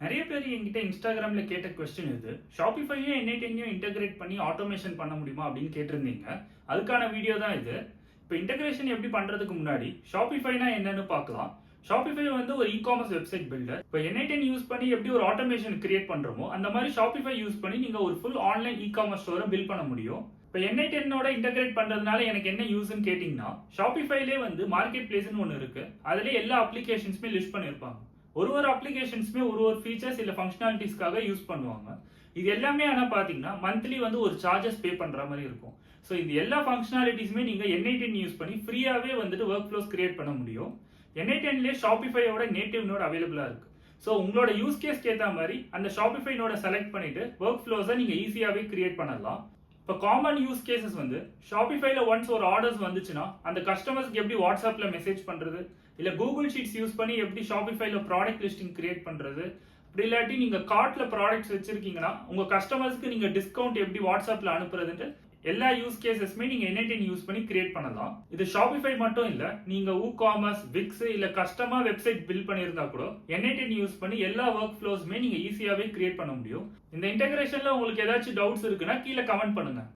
நிறைய பேர் என்கிட்ட இன்ஸ்டாகிராம்ல கேட்ட கொஸ்டின் இது. ஷாப்பிஃபையும் N8N இன்டகிரேட் பண்ணி ஆட்டோமேஷன் பண்ண முடியுமா அப்படின்னு கேட்டிருந்தீங்க. அதுக்கான வீடியோ தான் இது. இப்போ இன்டகிரேஷன் எப்படி பண்றதுக்கு முன்னாடி ஷாப்பிஃபைனா என்னன்னு பார்க்கலாம். ஷாப்பிஃபை வந்து ஒரு இ-காமர்ஸ் வெப்சைட் பில்டர். இப்போ N8N யூஸ் பண்ணி எப்படி ஒரு ஆட்டோமேஷன் கிரியேட் பண்றோமோ அந்த மாதிரி ஷாப்பிஃபை யூஸ் பண்ணி நீங்க ஒரு ஃபுல் ஆன்லைன் இ-காமர்ஸ் ஸ்டோரை பில்ட் பண்ண முடியும். இப்போ N8N இன்டகிரேட் பண்றதுனால எனக்கு என்ன யூஸ்ன்னு கேட்டீங்கன்னா, ஷாப்பிஃபைலே வந்து மார்க்கெட் பிளேஸ்னு ஒன்று இருக்கு. அதுல எல்லா அப்ளிகேஷன்ஸுமே லிஸ்ட் பண்ணியிருப்பாங்க. ஒரு அப்ளிகேஷன்ஸுமே ஒரு ஃபீச்சர்ஸ் இல்ல ஃபங்க்ஷனாலிட்டிஸ்க்காக யூஸ் பண்ணுவாங்க. இது எல்லாமே ஆனா பாத்தீங்கன்னா மந்த்லி வந்து ஒரு சார்ஜஸ் பே பண்ற மாதிரி இருக்கும். ஸோ இந்த எல்லா ஃபங்க்ஷனாலிட்டிஸுமே நீங்க N8N யூஸ் பண்ணி ஃப்ரீயாவே வந்துட்டு ஒர்க் ஃப்ளோஸ் கிரியேட் பண்ண முடியும். N8Nலேயே ஷாப்பிஃபையோட நேட்டிவ் நோட் அவைலபிளா இருக்கு. ஸோ உங்களோட யூஸ் கேஸ்க்கு ஏற்ற மாதிரி அந்த ஷாப்பிஃபை நோட செலக்ட் பண்ணிட்டு ஒர்க் ஃப்ளோஸை நீங்க ஈஸியாவே கிரியேட் பண்ணலாம். இப்போ காமன் யூஸ் கேசஸ் வந்து ஷாப்பிஃபைல ஒன்ஸ் ஒரு ஆர்டர்ஸ் வந்துச்சுன்னா அந்த கஸ்டமர்ஸ்க்கு எப்படி வாட்ஸ்அப்ல மெசேஜ் பண்றது, இல்ல கூகுள் ஷீட்ஸ் யூஸ் பண்ணி எப்படி ஷாப்பிஃபைல ப்ராடக்ட் லிஸ்டிங் கிரியேட் பண்றது, அப்படி இல்லாட்டி நீங்க கார்ட்ல ப்ராடக்ட்ஸ் வச்சிருக்கீங்கன்னா உங்க கஸ்டமர்ஸ்க்கு நீங்க டிஸ்கவுண்ட் எப்படி வாட்ஸ்அப்ல அனுப்புறதுன்னு எல்லா யூஸ் கேசஸ்மே நீங்க N8N யூஸ் பண்ணி கிரியேட் பண்ணலாம். இது ஷாப்பிஃபை மட்டும் இல்ல, நீங்க WooCommerce, Wix இல்ல கஸ்டமா வெப்சைட் பில்ட் பண்ணியிருந்தா கூட N8N யூஸ் பண்ணி எல்லா ஒர்க் ஃப்ளோஸ்மே நீங்க ஈஸியாவே கிரியேட் பண்ண முடியும். இந்த இன்டகிரேஷன்ல உங்களுக்கு ஏதாச்சும் டவுட்ஸ் இருக்குன்னா கீழே கமெண்ட் பண்ணுங்க.